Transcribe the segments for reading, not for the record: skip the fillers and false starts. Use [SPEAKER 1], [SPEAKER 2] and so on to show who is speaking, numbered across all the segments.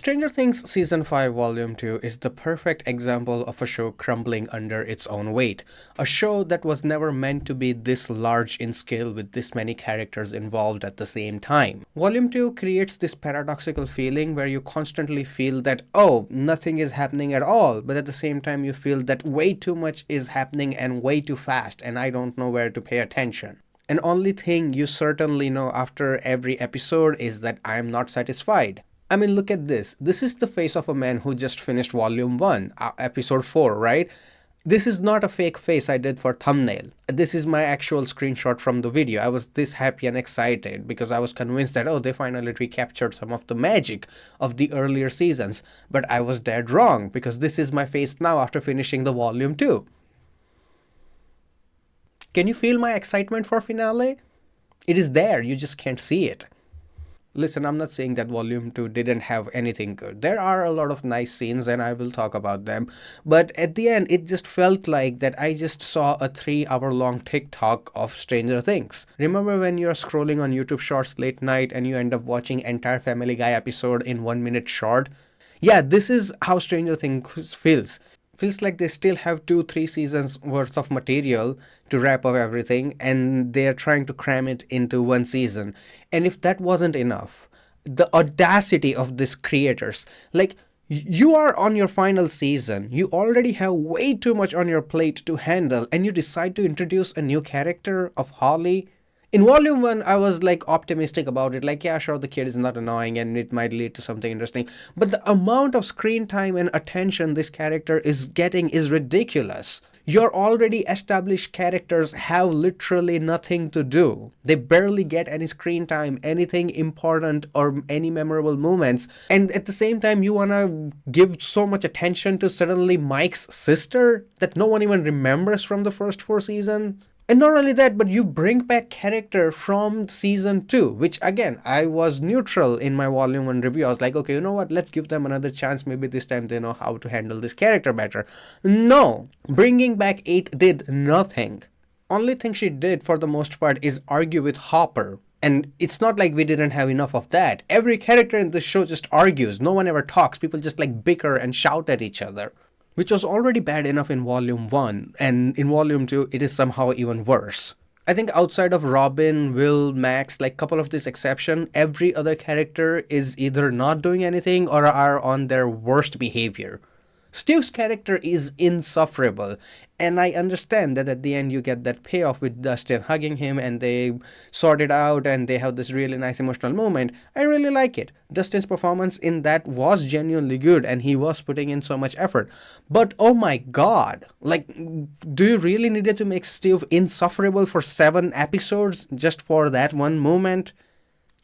[SPEAKER 1] Stranger Things Season 5 Volume 2 is the perfect example of a show crumbling under its own weight. A show that was never meant to be this large in scale with this many characters involved at the same time. Volume 2 creates this paradoxical feeling where you constantly feel that, oh, nothing is happening at all, but at the same time you feel that way too much is happening and way too fast, and I don't know where to pay attention. And only thing you certainly know after every episode is that I am not satisfied. I mean, look at this. This is the face of a man who just finished Volume 1, Episode 4, right? This is not a fake face I did for thumbnail. This is my actual screenshot from the video. I was this happy and excited because I was convinced that, oh, they finally recaptured some of the magic of the earlier seasons. But I was dead wrong because this is my face now after finishing the Volume 2. Can you feel my excitement for finale? It is there, you just can't see it. Listen, I'm not saying that Volume 2 didn't have anything good. There are a lot of nice scenes and I will talk about them. But at the end, it just felt like that I just saw a 3-hour-long TikTok of Stranger Things. Remember when you're scrolling on YouTube Shorts late night and you end up watching entire Family Guy episode in 1 minute short? Yeah, this is how Stranger Things feels. Feels like they still have 2-3 seasons worth of material to wrap up everything and they're trying to cram it into one season. And if that wasn't enough, the audacity of these creators, like, you are on your final season, you already have way too much on your plate to handle, and you decide to introduce a new character of Holly. In Volume 1, I was like optimistic about it, like, yeah, sure, the kid is not annoying and it might lead to something interesting. But the amount of screen time and attention this character is getting is ridiculous. Your already established characters have literally nothing to do. They barely get any screen time, anything important or any memorable moments. And at the same time, you want to give so much attention to suddenly Mike's sister that no one even remembers from the first 4 seasons. And not only that, but you bring back character from season 2, which again, I was neutral in my Volume 1 review. I was like, okay, you know what? Let's give them another chance. Maybe this time they know how to handle this character better. No, bringing back 8 did nothing. Only thing she did for the most part is argue with Hopper. And it's not like we didn't have enough of that. Every character in the show just argues. No one ever talks. People just like bicker and shout at each other, which was already bad enough in Volume 1, and in Volume 2, it is somehow even worse. I think outside of Robin, Will, Max, like couple of this exception, every other character is either not doing anything or are on their worst behavior. Steve's character is insufferable, and I understand that at the end you get that payoff with Dustin hugging him and they sort it out and they have this really nice emotional moment. I really like it. Dustin's performance in that was genuinely good and he was putting in so much effort. But oh my god, like, do you really need to make Steve insufferable for 7 episodes just for that one moment?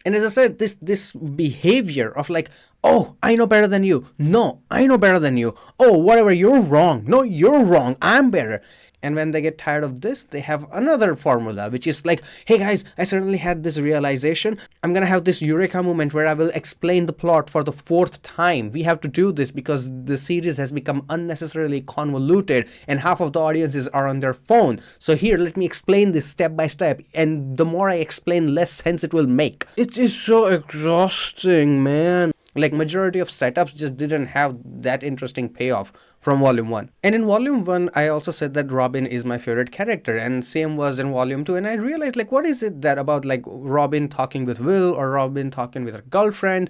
[SPEAKER 1] And as I said, this behavior of like, oh, I know better than you. No, I know better than you. Oh, whatever, you're wrong. No, you're wrong. I'm better. And when they get tired of this, they have another formula, which is like, hey guys, I suddenly had this realization. I'm gonna have this eureka moment where I will explain the plot for the 4th time. We have to do this because the series has become unnecessarily convoluted and half of the audiences are on their phone. So here, let me explain this step by step. And the more I explain, less sense it will make. It is so exhausting, man. Like, majority of setups just didn't have that interesting payoff from Volume 1. And in Volume 1, I also said that Robin is my favorite character, and same was in Volume 2, and I realized, like, what is it that about, like, Robin talking with Will or Robin talking with her girlfriend?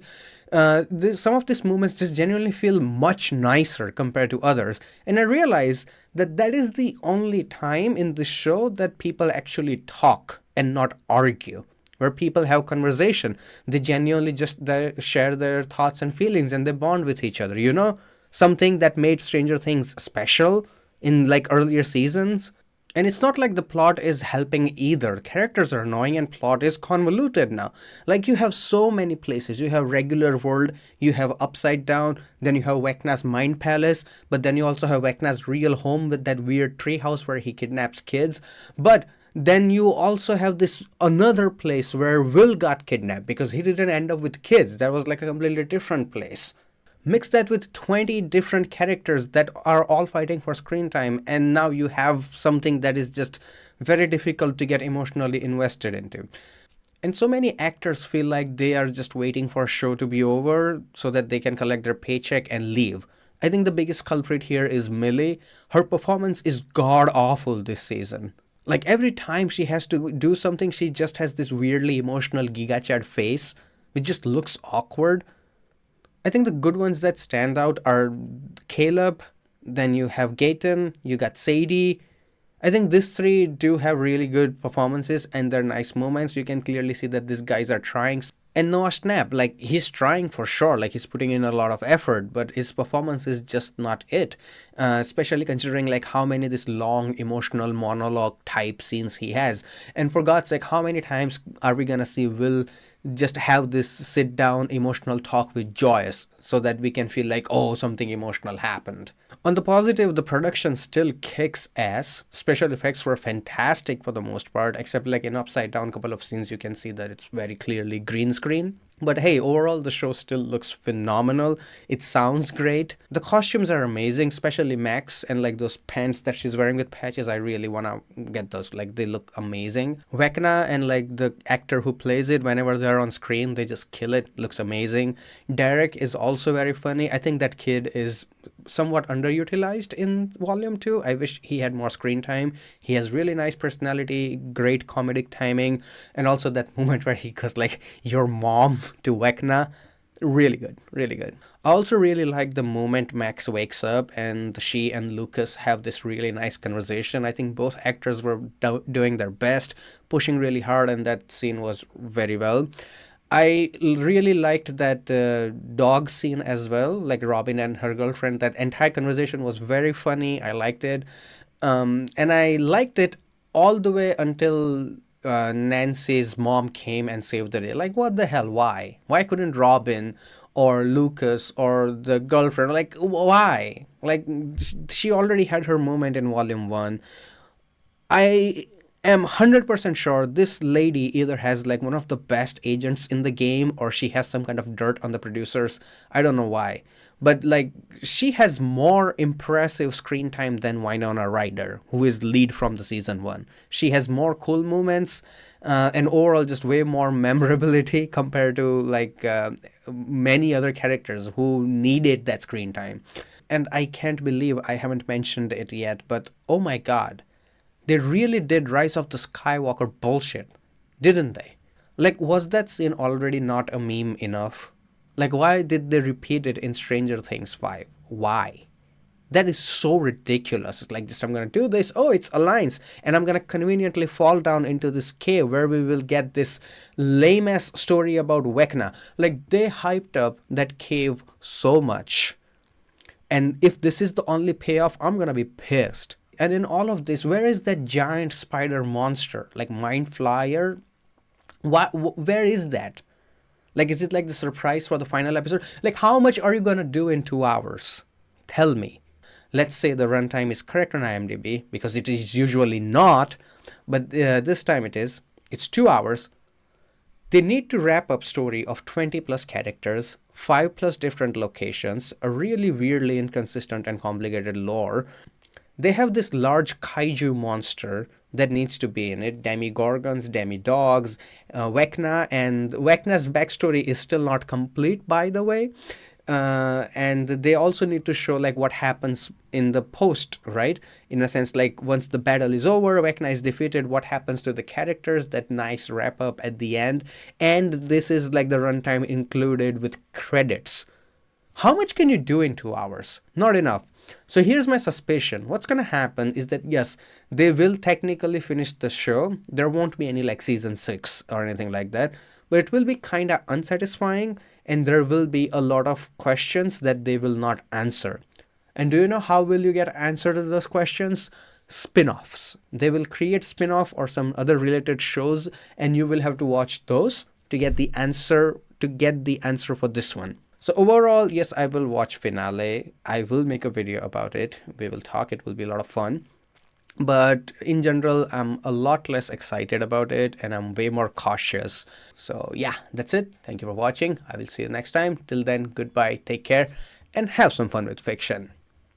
[SPEAKER 1] Some of these moments just genuinely feel much nicer compared to others, and I realized that that is the only time in the show that people actually talk and not argue, where people have conversation. They genuinely just share their thoughts and feelings and they bond with each other, you know? Something that made Stranger Things special in like earlier seasons. And it's not like the plot is helping either. Characters are annoying and plot is convoluted now. Like, you have so many places. You have regular world, you have Upside Down, then you have Vecna's Mind Palace, but then you also have Vecna's real home with that weird treehouse where he kidnaps kids. But then you also have this another place where Will got kidnapped because he didn't end up with kids. That was like a completely different place. Mix that with 20 different characters that are all fighting for screen time, and now you have something that is just very difficult to get emotionally invested into. And so many actors feel like they are just waiting for a show to be over so that they can collect their paycheck and leave. I think the biggest culprit here is Millie. Her performance is god awful this season. Like every time she has to do something, she just has this weirdly emotional Giga Chad face, which just looks awkward. I think the good ones that stand out are Caleb, then you have Gaten, you got Sadie. I think these three do have really good performances and they're nice moments. You can clearly see that these guys are trying. And Noah Schnapp, like he's trying for sure, like he's putting in a lot of effort, but his performance is just not it. Especially considering like how many this long emotional monologue type scenes he has. And for God's sake, how many times are we gonna see Will just have this sit down emotional talk with Joyce so that we can feel like, oh, something emotional happened. On the positive, the production still kicks ass. Special effects were fantastic for the most part, except like in Upside Down couple of scenes you can see that it's very clearly green screen. But hey, overall the show still looks phenomenal. It sounds great. The costumes are amazing, especially Max and like those pants that she's wearing with patches. I really want to get those. Like they look amazing. Vecna and like the actor who plays it, whenever they're on screen, they just kill it. Looks amazing. Derek is also very funny. I think that kid is somewhat underutilized in volume 2. I wish he had more screen time. He has really nice personality, great comedic timing, and also that moment where he goes like, your mom to Vecna. Really good, really good. I also really like the moment Max wakes up and she and Lucas have this really nice conversation. I think both actors were doing their best, pushing really hard, and that scene was very well. I really liked that dog scene as well, like Robin and her girlfriend. That entire conversation was very funny. I liked it. And I liked it all the way until Nancy's mom came and saved the day. Like, what the hell? Why? Why couldn't Robin or Lucas or the girlfriend, like, why? Like, she already had her moment in volume 1. I am 100% sure this lady either has like one of the best agents in the game or she has some kind of dirt on the producers. I don't know why. But like she has more impressive screen time than Winona Ryder, who is lead from the season 1. She has more cool moments and overall just way more memorability compared to like many other characters who needed that screen time. And I can't believe I haven't mentioned it yet, but oh my god. They really did Rise of the Skywalker bullshit, didn't they? Like, was that scene already not a meme enough? Like, why did they repeat it in Stranger Things 5? Why? That is so ridiculous. It's like, just I'm gonna do this, oh, it's Alliance, and I'm gonna conveniently fall down into this cave where we will get this lame-ass story about Vecna. Like, they hyped up that cave so much. And if this is the only payoff, I'm gonna be pissed. And in all of this, where is that giant spider monster? Like Mind Flyer? Where is that? Like, is it like the surprise for the final episode? Like, how much are you gonna do in 2 hours? Tell me. Let's say the runtime is correct on IMDb, because it is usually not, but this time it is. It's 2 hours. They need to wrap up story of 20 plus characters, 5 plus different locations, a really weirdly inconsistent and complicated lore. They have this large kaiju monster that needs to be in it, demigorgons, demidogs, Vecna, and Vecna's backstory is still not complete, by the way. And they also need to show like what happens in the post, right? In a sense, like once the battle is over, Vecna is defeated, what happens to the characters, that nice wrap up at the end. And this is like the runtime included with credits. How much can you do in 2 hours? Not enough. So here's my suspicion. What's going to happen is that, yes, they will technically finish the show. There won't be any like season 6 or anything like that. But it will be kind of unsatisfying. And there will be a lot of questions that they will not answer. And do you know how will you get answer to those questions? Spin-offs. They will create spin-off or some other related shows. And you will have to watch those to get the answer for this one. So overall, yes, I will watch finale. I will make a video about it. We will talk. It will be a lot of fun. But in general, I'm a lot less excited about it and I'm way more cautious. So yeah, that's it. Thank you for watching. I will see you next time. Till then, goodbye, take care, and have some fun with fiction.